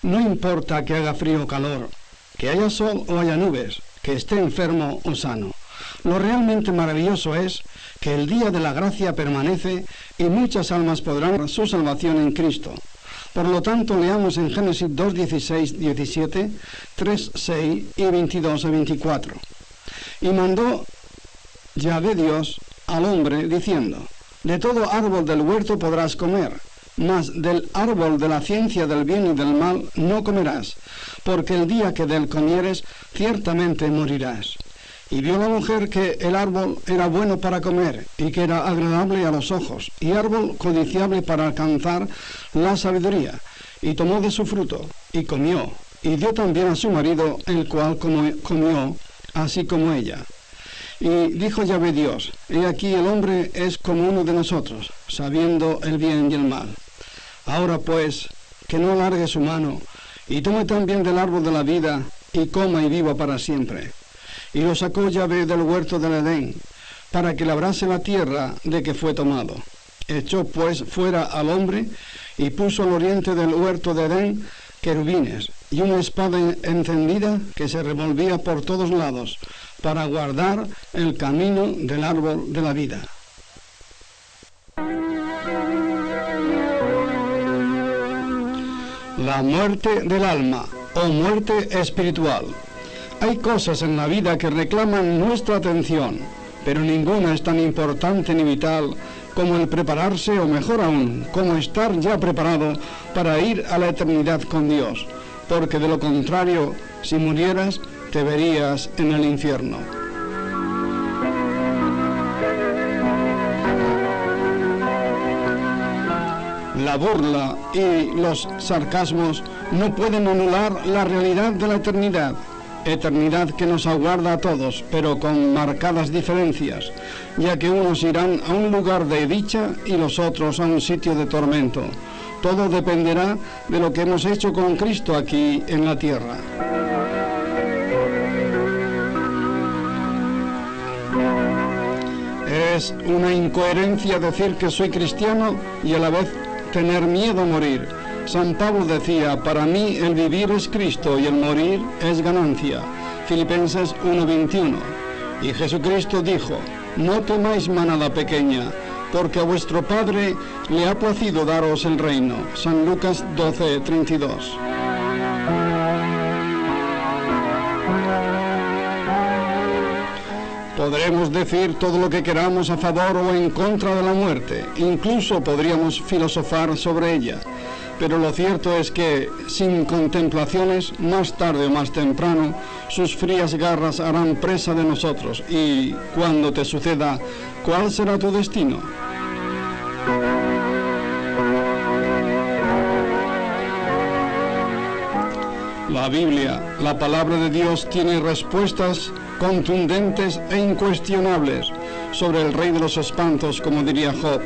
No importa que haga frío o calor, que haya sol o haya nubes, que esté enfermo o sano. Lo realmente maravilloso es que el día de la gracia permanece y muchas almas podrán su salvación en Cristo. Por lo tanto, leamos en Génesis 2, 16, 17, 3, 6 y 22 a 24. Y mandó Yahvé Dios al hombre, diciendo: de todo árbol del huerto podrás comer, mas del árbol de la ciencia del bien y del mal no comerás, porque el día que del comieres, ciertamente morirás. Y vio la mujer que el árbol era bueno para comer, y que era agradable a los ojos, y árbol codiciable para alcanzar la sabiduría. Y tomó de su fruto, y comió, y dio también a su marido, el cual comió, así como ella. Y dijo Yahvé Dios: he aquí el hombre es como uno de nosotros, sabiendo el bien y el mal. Ahora pues, que no alargue su mano, y tome también del árbol de la vida, y coma y viva para siempre. Y lo sacó Yahvé del huerto del Edén, para que labrase la tierra de que fue tomado. Echó pues fuera al hombre, y puso al oriente del huerto de Edén querubines, y una espada encendida que se revolvía por todos lados, para guardar el camino del árbol de la vida. La muerte del alma, o muerte espiritual. Hay cosas en la vida que reclaman nuestra atención, pero ninguna es tan importante ni vital como el prepararse, o mejor aún, como estar ya preparado para ir a la eternidad con Dios, porque de lo contrario, si murieras, te verías en el infierno. La burla y los sarcasmos no pueden anular la realidad de la eternidad que nos aguarda a todos, pero con marcadas diferencias, ya que unos irán a un lugar de dicha y los otros a un sitio de tormento. Todo dependerá de lo que hemos hecho con Cristo aquí en la tierra. Es una incoherencia decir que soy cristiano y a la vez tener miedo a morir. San Pablo decía: para mí el vivir es Cristo y el morir es ganancia. Filipenses 1:21. Y Jesucristo dijo: no temáis, manada pequeña, porque a vuestro Padre le ha placido daros el reino. San Lucas 12:32. Podremos decir todo lo que queramos a favor o en contra de la muerte, incluso podríamos filosofar sobre ella, pero lo cierto es que, sin contemplaciones, más tarde o más temprano, sus frías garras harán presa de nosotros, y cuando te suceda, ¿cuál será tu destino? La Biblia, la palabra de Dios, tiene respuestas contundentes e incuestionables sobre el rey de los espantos, como diría Job,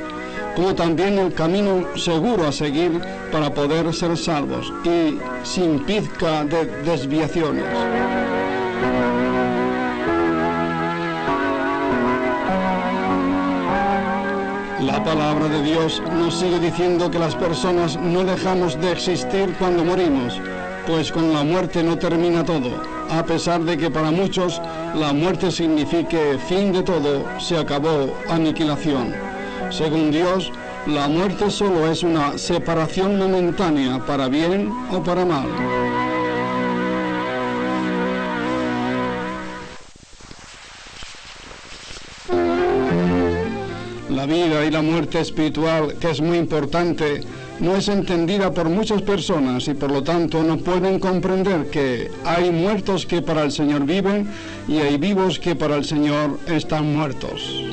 como también el camino seguro a seguir para poder ser salvos y sin pizca de desviaciones. La palabra de Dios nos sigue diciendo que las personas no dejamos de existir cuando morimos, pues con la muerte no termina todo, a pesar de que para muchos la muerte signifique fin de todo, se acabó, aniquilación. Según Dios, la muerte solo es una separación momentánea, para bien o para mal. La vida y la muerte espiritual, que es muy importante, no es entendida por muchas personas y por lo tanto no pueden comprender que hay muertos que para el Señor viven y hay vivos que para el Señor están muertos.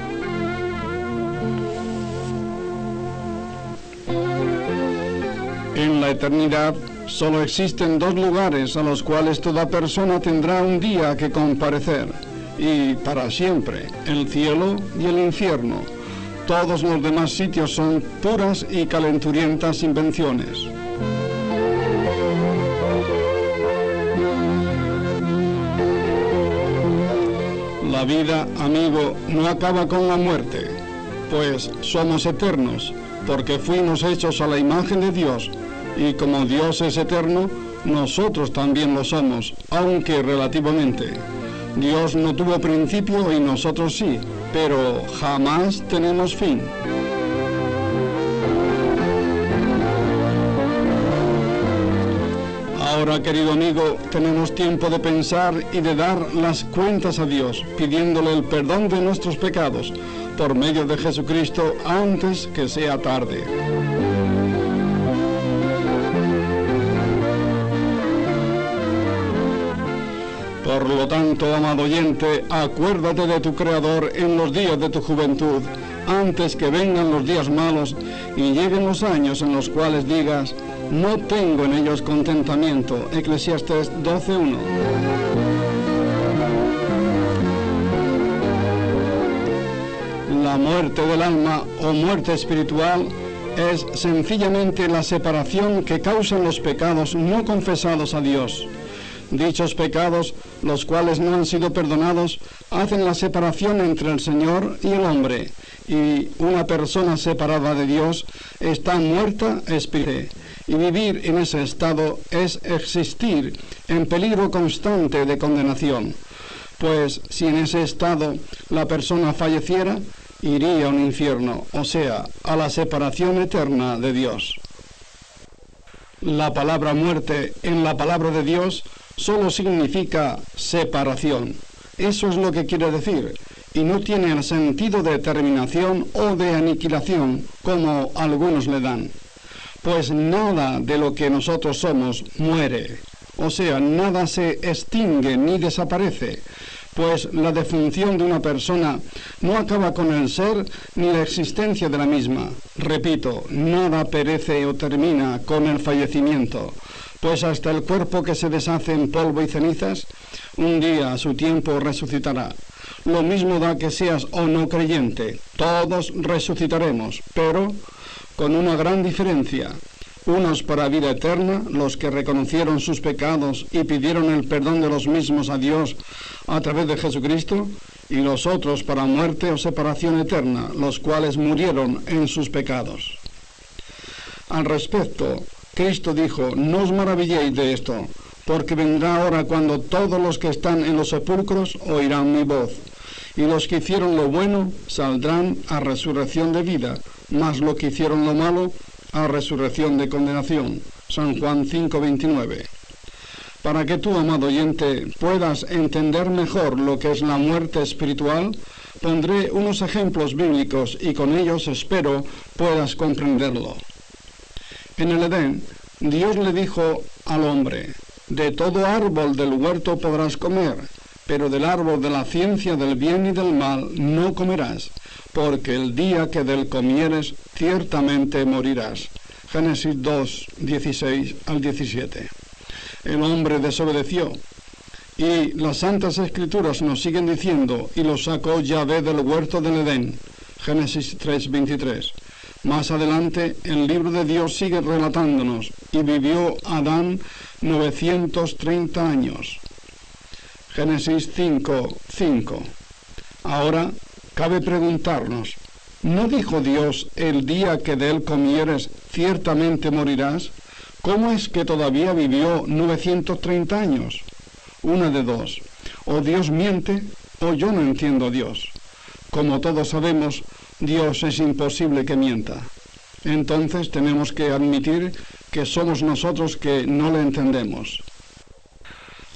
En la eternidad solo existen dos lugares a los cuales toda persona tendrá un día que comparecer, y para siempre, el cielo y el infierno. Todos los demás sitios son puras y calenturientas invenciones. La vida, amigo, no acaba con la muerte, pues somos eternos, porque fuimos hechos a la imagen de Dios, y como Dios es eterno, nosotros también lo somos, aunque relativamente. Dios no tuvo principio y nosotros sí, pero jamás tenemos fin. Ahora, querido amigo, tenemos tiempo de pensar y de dar las cuentas a Dios, pidiéndole el perdón de nuestros pecados por medio de Jesucristo antes que sea tarde. Por lo tanto, amado oyente, acuérdate de tu Creador en los días de tu juventud, antes que vengan los días malos y lleguen los años en los cuales digas: no tengo en ellos contentamiento. Eclesiastés 12:1. La muerte del alma o muerte espiritual es sencillamente la separación que causan los pecados no confesados a Dios. Dichos pecados, los cuales no han sido perdonados, hacen la separación entre el Señor y el hombre, y una persona separada de Dios está muerta espiritualmente, y vivir en ese estado es existir en peligro constante de condenación, pues si en ese estado la persona falleciera, iría a un infierno, o sea, a la separación eterna de Dios. La palabra muerte en la palabra de Dios solo significa separación. Eso es lo que quiere decir, y no tiene el sentido de terminación o de aniquilación, como algunos le dan. Pues nada de lo que nosotros somos muere, o sea, nada se extingue ni desaparece, pues la defunción de una persona no acaba con el ser ni la existencia de la misma. Repito, nada perece o termina con el fallecimiento, pues hasta el cuerpo que se deshace en polvo y cenizas, un día a su tiempo resucitará. Lo mismo da que seas o no creyente, todos resucitaremos, pero con una gran diferencia. Unos para vida eterna, los que reconocieron sus pecados y pidieron el perdón de los mismos a Dios a través de Jesucristo, y los otros para muerte o separación eterna, los cuales murieron en sus pecados. Al respecto, Cristo dijo: no os maravilléis de esto, porque vendrá hora cuando todos los que están en los sepulcros oirán mi voz, y los que hicieron lo bueno saldrán a resurrección de vida, mas los que hicieron lo malo a resurrección de condenación. San Juan 5:29. Para que tú, amado oyente, puedas entender mejor lo que es la muerte espiritual, pondré unos ejemplos bíblicos y con ellos espero puedas comprenderlo. En el Edén, Dios le dijo al hombre: de todo árbol del huerto podrás comer, pero del árbol de la ciencia del bien y del mal no comerás, porque el día que del comieres, ciertamente morirás. Génesis 2, 16 al 17. El hombre desobedeció, y las Santas Escrituras nos siguen diciendo: y lo sacó Yahvé del huerto del Edén. Génesis 3, 23. Más adelante, el libro de Dios sigue relatándonos: y vivió Adán 930 años. Génesis 5, 5. Ahora, cabe preguntarnos: ¿no dijo Dios: el día que de él comieres, ciertamente morirás? ¿Cómo es que todavía vivió 930 años? Una de dos: o Dios miente, o yo no entiendo a Dios. Como todos sabemos, Dios es imposible que mienta. Entonces tenemos que admitir que somos nosotros que no le entendemos.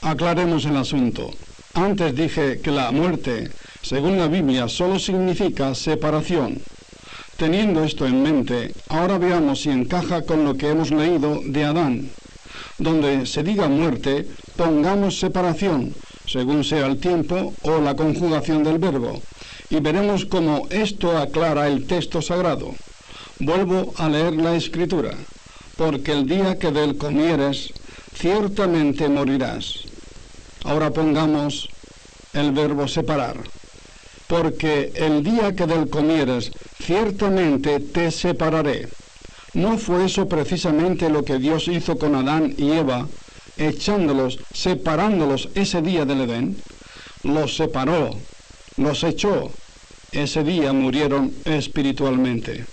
Aclaremos el asunto. Antes dije que la muerte, según la Biblia, solo significa separación. Teniendo esto en mente, ahora veamos si encaja con lo que hemos leído de Adán. Donde se diga muerte, pongamos separación, según sea el tiempo o la conjugación del verbo, y veremos cómo esto aclara el texto sagrado. Vuelvo a leer la Escritura: porque el día que de él comieres, ciertamente morirás. Ahora pongamos el verbo separar. Porque el día que de él comieres, ciertamente te separaré. ¿No fue eso precisamente lo que Dios hizo con Adán y Eva, echándolos, separándolos ese día del Edén? Los separó, los echó. Ese día murieron espiritualmente.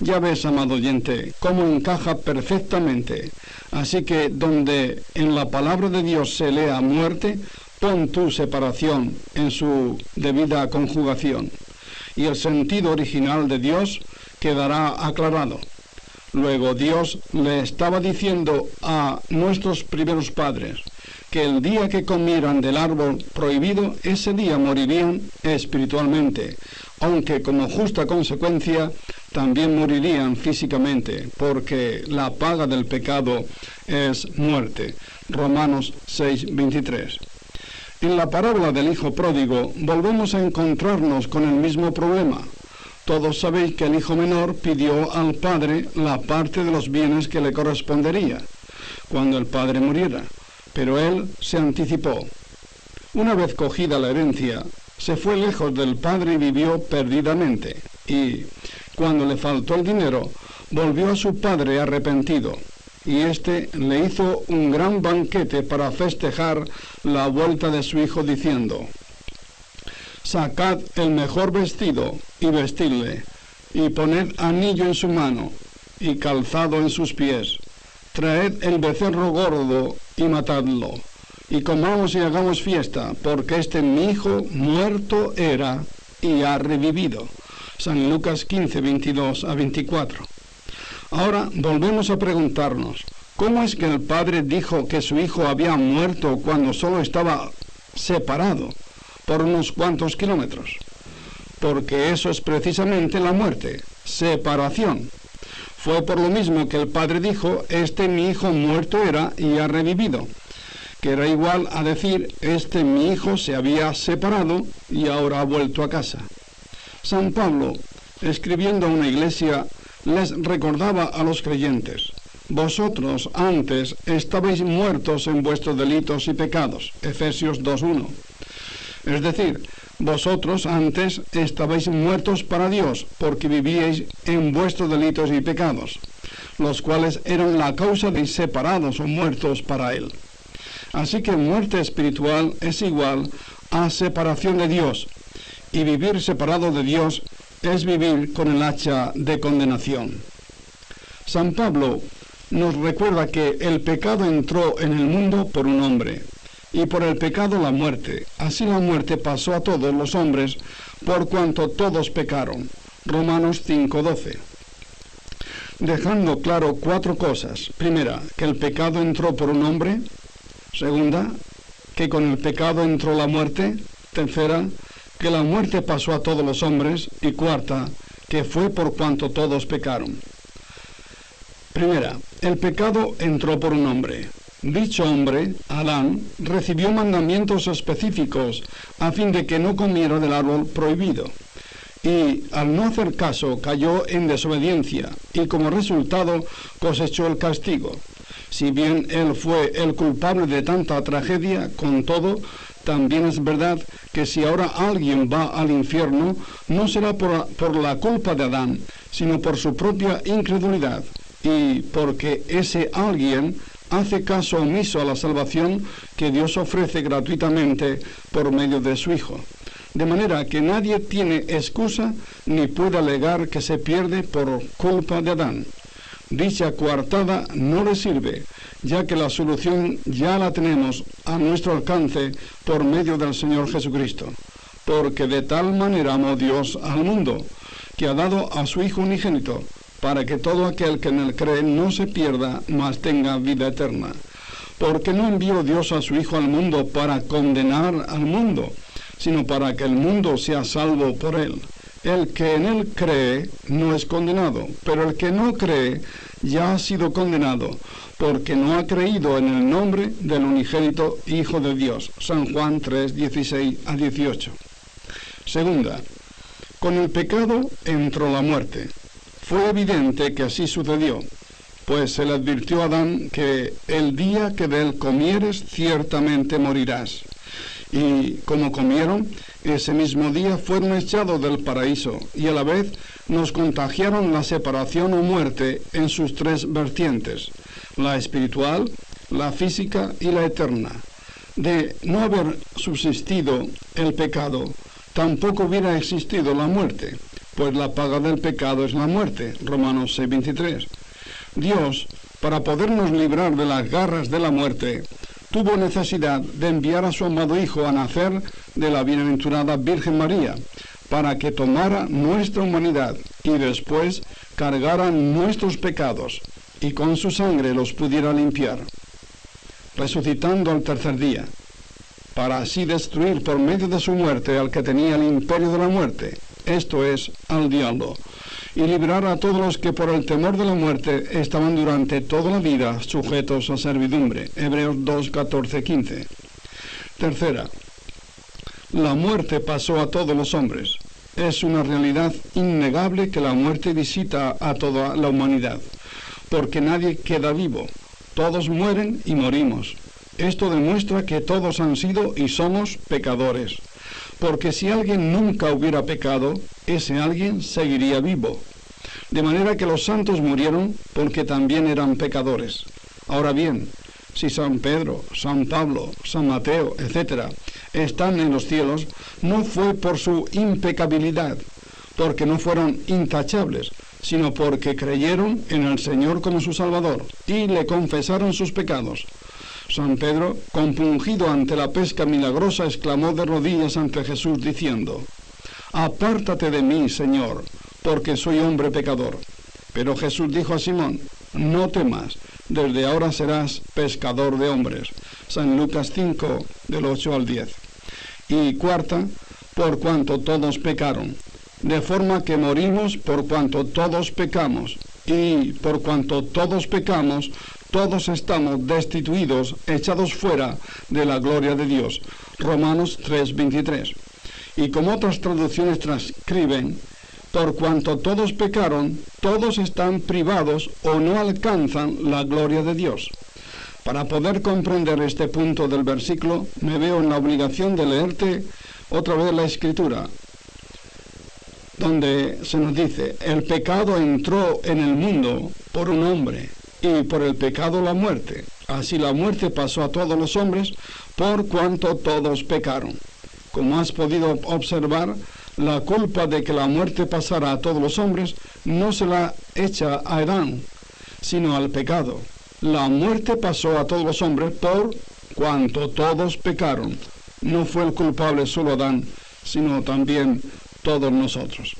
Ya ves, amado oyente, cómo encaja perfectamente. Así que donde en la palabra de Dios se lea muerte, pon tu separación en su debida conjugación, y el sentido original de Dios quedará aclarado. Luego Dios le estaba diciendo a nuestros primeros padres que el día que comieran del árbol prohibido, ese día morirían espiritualmente, aunque como justa consecuencia también morirían físicamente, porque la paga del pecado es muerte. Romanos 6:23. En la parábola del hijo pródigo volvemos a encontrarnos con el mismo problema. Todos sabéis que el hijo menor pidió al padre la parte de los bienes que le correspondería cuando el padre muriera, pero él se anticipó. Una vez cogida la herencia, se fue lejos del padre y vivió perdidamente, y cuando le faltó el dinero, volvió a su padre arrepentido, y éste le hizo un gran banquete para festejar la vuelta de su hijo, diciendo: sacad el mejor vestido y vestidle, y poned anillo en su mano y calzado en sus pies. Traed el becerro gordo y matadlo, y comamos y hagamos fiesta, porque mi hijo muerto era y ha revivido. San Lucas 15, 22 a 24. Ahora volvemos a preguntarnos, ¿cómo es que el padre dijo que su hijo había muerto cuando solo estaba separado por unos cuantos kilómetros? Porque eso es precisamente la muerte, separación. Fue por lo mismo que el padre dijo, mi hijo muerto era y ha revivido, que era igual a decir, mi hijo se había separado y ahora ha vuelto a casa. San Pablo, escribiendo a una iglesia, les recordaba a los creyentes: vosotros antes estabais muertos en vuestros delitos y pecados. Efesios 2:1. Es decir, vosotros antes estabais muertos para Dios, porque vivíais en vuestros delitos y pecados, los cuales eran la causa de separados o muertos para Él. Así que muerte espiritual es igual a separación de Dios, y vivir separado de Dios es vivir con el hacha de condenación. San Pablo nos recuerda que el pecado entró en el mundo por un hombre, y por el pecado la muerte. Así la muerte pasó a todos los hombres, por cuanto todos pecaron. Romanos 5:12. Dejando claro 4 cosas. Primera, que el pecado entró por un hombre. Segunda, que con el pecado entró la muerte. Tercera, que la muerte pasó a todos los hombres. Y cuarta, que fue por cuanto todos pecaron. Primera, el pecado entró por un hombre. Dicho hombre, Adán, recibió mandamientos específicos a fin de que no comiera del árbol prohibido, y al no hacer caso cayó en desobediencia, y como resultado cosechó el castigo. Si bien él fue el culpable de tanta tragedia, con todo, también es verdad que si ahora alguien va al infierno, no será por la culpa de Adán, sino por su propia incredulidad, y porque ese alguien hace caso omiso a la salvación que Dios ofrece gratuitamente por medio de su Hijo. De manera que nadie tiene excusa ni puede alegar que se pierde por culpa de Adán. Dicha coartada no le sirve, ya que la solución ya la tenemos a nuestro alcance por medio del Señor Jesucristo. Porque de tal manera amó Dios al mundo, que ha dado a su Hijo unigénito, para que todo aquel que en él cree no se pierda, mas tenga vida eterna. Porque no envió Dios a su Hijo al mundo para condenar al mundo, sino para que el mundo sea salvo por él. El que en él cree no es condenado, pero el que no cree ya ha sido condenado, porque no ha creído en el nombre del unigénito Hijo de Dios. San Juan 3, 16 a 18. Segunda, con el pecado entró la muerte. Fue evidente que así sucedió, pues se le advirtió a Adán que el día que de él comieres ciertamente morirás. Y como comieron, ese mismo día fueron echados del paraíso, y a la vez nos contagiaron la separación o muerte en sus 3 vertientes, la espiritual, la física y la eterna. De no haber subsistido el pecado, tampoco hubiera existido la muerte, pues la paga del pecado es la muerte. Romanos 6:23. Dios, para podernos librar de las garras de la muerte, tuvo necesidad de enviar a su amado Hijo a nacer de la bienaventurada Virgen María, para que tomara nuestra humanidad y después cargara nuestros pecados, y con su sangre los pudiera limpiar, resucitando al tercer día, para así destruir por medio de su muerte al que tenía el imperio de la muerte, esto es, al diablo, y librar a todos los que por el temor de la muerte estaban durante toda la vida sujetos a servidumbre. Hebreos 2, 14, 15. Tercera, la muerte pasó a todos los hombres. Es una realidad innegable que la muerte visita a toda la humanidad, porque nadie queda vivo. Todos mueren y morimos. Esto demuestra que todos han sido y somos pecadores, porque si alguien nunca hubiera pecado, ese alguien seguiría vivo. De manera que los santos murieron porque también eran pecadores. Ahora bien, si San Pedro, San Pablo, San Mateo, etc., están en los cielos, no fue por su impecabilidad, porque no fueron intachables, sino porque creyeron en el Señor como su Salvador y le confesaron sus pecados. San Pedro, compungido ante la pesca milagrosa, exclamó de rodillas ante Jesús diciendo: «Apártate de mí, Señor, porque soy hombre pecador». Pero Jesús dijo a Simón: «No temas, desde ahora serás pescador de hombres». San Lucas 5, del 8 al 10. Y cuarta, por cuanto todos pecaron, de forma que morimos por cuanto todos pecamos, y por cuanto todos pecamos, todos estamos destituidos, echados fuera de la gloria de Dios. Romanos 3:23. Y como otras traducciones transcriben, por cuanto todos pecaron, todos están privados o no alcanzan la gloria de Dios. Para poder comprender este punto del versículo, me veo en la obligación de leerte otra vez la Escritura, donde se nos dice: el pecado entró en el mundo por un hombre, y por el pecado la muerte. Así la muerte pasó a todos los hombres, por cuanto todos pecaron. Como has podido observar, la culpa de que la muerte pasara a todos los hombres no se la echa a Adán, sino al pecado. La muerte pasó a todos los hombres por cuanto todos pecaron. No fue el culpable solo Adán, sino también todos nosotros.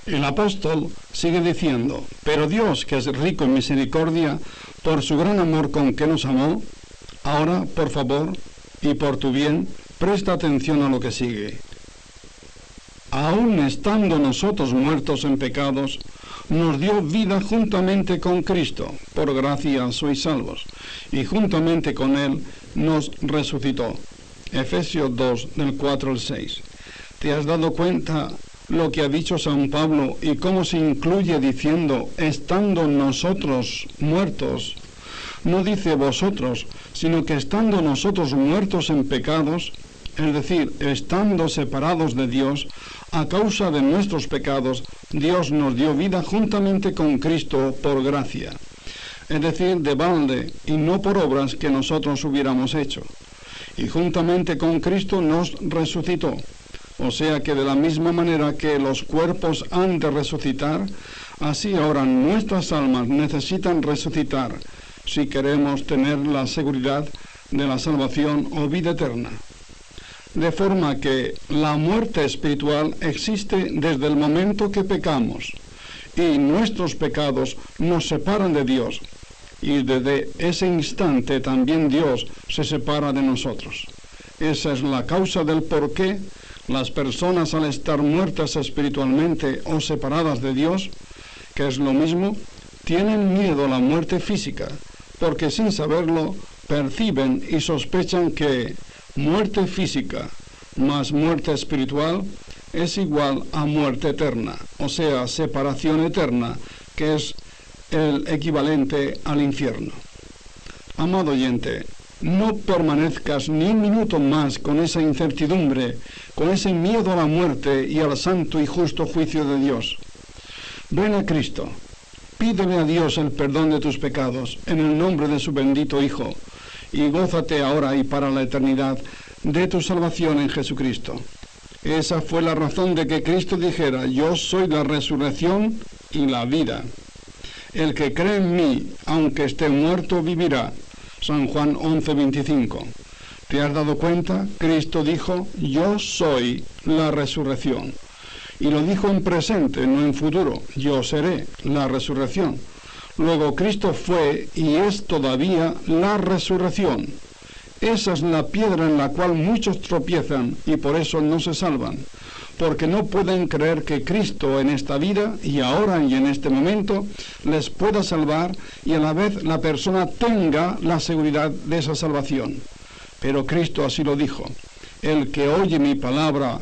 El apóstol sigue diciendo: pero Dios, que es rico en misericordia, por su gran amor con que nos amó, ahora, por favor, y por tu bien, presta atención a lo que sigue. Aun estando nosotros muertos en pecados, nos dio vida juntamente con Cristo. Por gracia sois salvos. Y juntamente con Él nos resucitó. Efesios 2, del 4 al 6. ¿Te has dado cuenta lo que ha dicho San Pablo y cómo se incluye diciendo estando nosotros muertos? No dice vosotros, sino que estando nosotros muertos en pecados, es decir, estando separados de Dios, a causa de nuestros pecados, Dios nos dio vida juntamente con Cristo por gracia, es decir, de balde, y no por obras que nosotros hubiéramos hecho. Y juntamente con Cristo nos resucitó. O sea que de la misma manera que los cuerpos han de resucitar, así ahora nuestras almas necesitan resucitar si queremos tener la seguridad de la salvación o vida eterna. De forma que la muerte espiritual existe desde el momento que pecamos, y nuestros pecados nos separan de Dios, y desde ese instante también Dios se separa de nosotros. Esa es la causa del por qué las personas, al estar muertas espiritualmente o separadas de Dios, que es lo mismo, tienen miedo a la muerte física, porque sin saberlo perciben y sospechan que muerte física más muerte espiritual es igual a muerte eterna, o sea, separación eterna, que es el equivalente al infierno. Amado oyente, no permanezcas ni un minuto más con esa incertidumbre, con ese miedo a la muerte y al santo y justo juicio de Dios. Ven a Cristo, pídele a Dios el perdón de tus pecados en el nombre de su bendito Hijo, y gózate ahora y para la eternidad de tu salvación en Jesucristo. Esa fue la razón de que Cristo dijera: yo soy la resurrección y la vida. El que cree en mí, aunque esté muerto, vivirá. San Juan 11:25. ¿Te has dado cuenta? Cristo dijo: yo soy la resurrección. Y lo dijo en presente, no en futuro: yo seré la resurrección. Luego Cristo fue y es todavía la resurrección. Esa es la piedra en la cual muchos tropiezan y por eso no se salvan, porque no pueden creer que Cristo en esta vida y ahora y en este momento les pueda salvar y a la vez la persona tenga la seguridad de esa salvación. Pero Cristo así lo dijo: el que oye mi palabra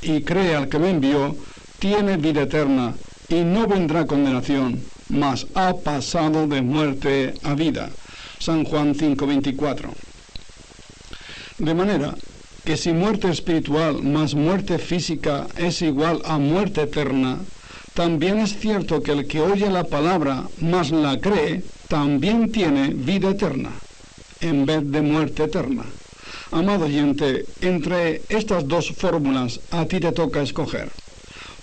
y cree al que me envió, tiene vida eterna y no vendrá a condenación, mas ha pasado de muerte a vida. San Juan 5:24. De manera que si muerte espiritual más muerte física es igual a muerte eterna, también es cierto que el que oye la palabra más la cree, también tiene vida eterna, en vez de muerte eterna. Amado oyente, entre estas dos fórmulas a ti te toca escoger,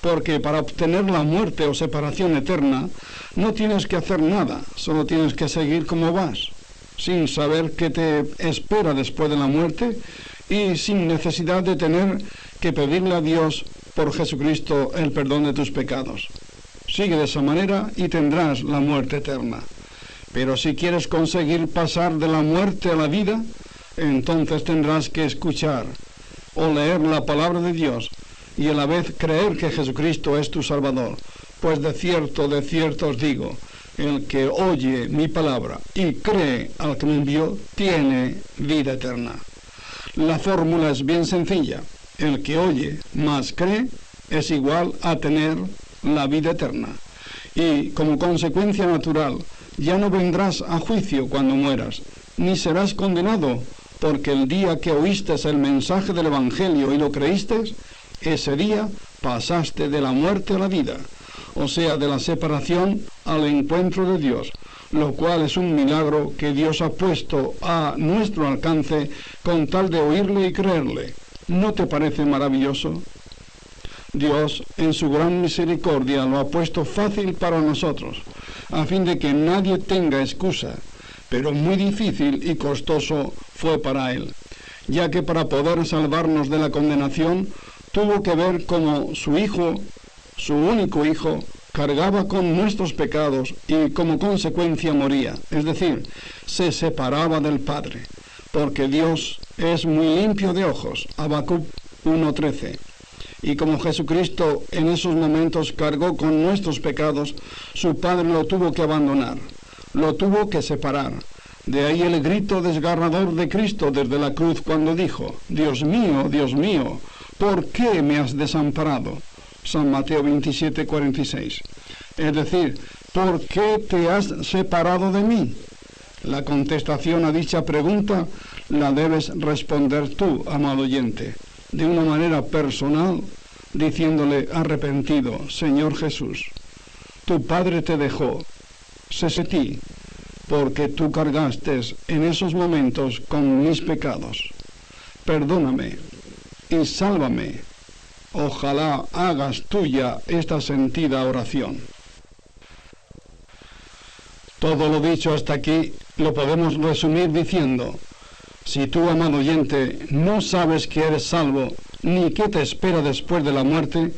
porque para obtener la muerte o separación eterna no tienes que hacer nada, solo tienes que seguir como vas, sin saber qué te espera después de la muerte y sin necesidad de tener que pedirle a Dios por Jesucristo el perdón de tus pecados. Sigue de esa manera y tendrás la muerte eterna. Pero si quieres conseguir pasar de la muerte a la vida, entonces tendrás que escuchar o leer la palabra de Dios y a la vez creer que Jesucristo es tu Salvador. Pues de cierto os digo, el que oye mi palabra y cree al que me envió, tiene vida eterna. La fórmula es bien sencilla: el que oye más cree es igual a tener la vida eterna. Y como consecuencia natural, ya no vendrás a juicio cuando mueras, ni serás condenado, porque el día que oíste el mensaje del Evangelio y lo creíste, ese día pasaste de la muerte a la vida, o sea, de la separación al encuentro de Dios, lo cual es un milagro que Dios ha puesto a nuestro alcance con tal de oírle y creerle. ¿No te parece maravilloso? Dios, en su gran misericordia, lo ha puesto fácil para nosotros, a fin de que nadie tenga excusa, pero muy difícil y costoso fue para Él, ya que para poder salvarnos de la condenación, tuvo que ver cómo su Hijo, su único Hijo, cargaba con nuestros pecados y como consecuencia moría, es decir, se separaba del Padre, porque Dios es muy limpio de ojos. Habacuc 1:13. Y como Jesucristo en esos momentos cargó con nuestros pecados, su Padre lo tuvo que abandonar, lo tuvo que separar. De ahí el grito desgarrador de Cristo desde la cruz cuando dijo: Dios mío, ¿por qué me has desamparado? San Mateo 27:46. Es decir, ¿por qué te has separado de mí? La contestación a dicha pregunta la debes responder tú, amado oyente, de una manera personal, diciéndole arrepentido: Señor Jesús, tu Padre te dejó, sé de ti, porque tú cargaste en esos momentos con mis pecados. Perdóname y sálvame. Ojalá hagas tuya esta sentida oración. Todo lo dicho hasta aquí lo podemos resumir diciendo: si tú, amado oyente, no sabes que eres salvo, ni qué te espera después de la muerte,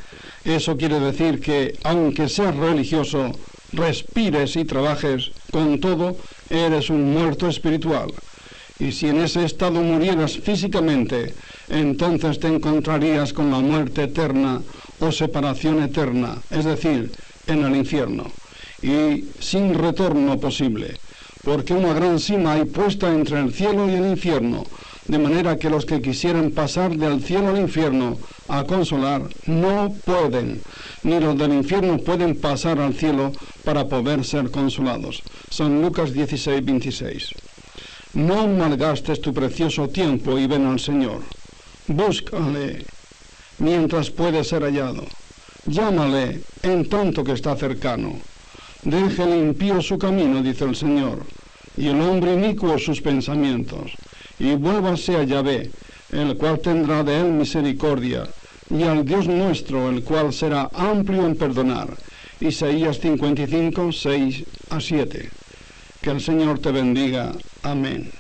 eso quiere decir que, aunque seas religioso, respires y trabajes, con todo, eres un muerto espiritual. Y si en ese estado murieras físicamente, entonces te encontrarías con la muerte eterna o separación eterna, es decir, en el infierno, y sin retorno posible, porque una gran sima hay puesta entre el cielo y el infierno, de manera que los que quisieran pasar del cielo al infierno a consolar no pueden, ni los del infierno pueden pasar al cielo para poder ser consolados. San Lucas 16:26. No malgastes tu precioso tiempo y ven al Señor. Búscale mientras puede ser hallado. Llámale en tanto que está cercano. Deje el impío su camino, dice el Señor, y el hombre inicuo sus pensamientos, y vuélvase a Yahvé, el cual tendrá de él misericordia, y al Dios nuestro, el cual será amplio en perdonar. Isaías 55, 6 a 7. Que el Señor te bendiga. Amén.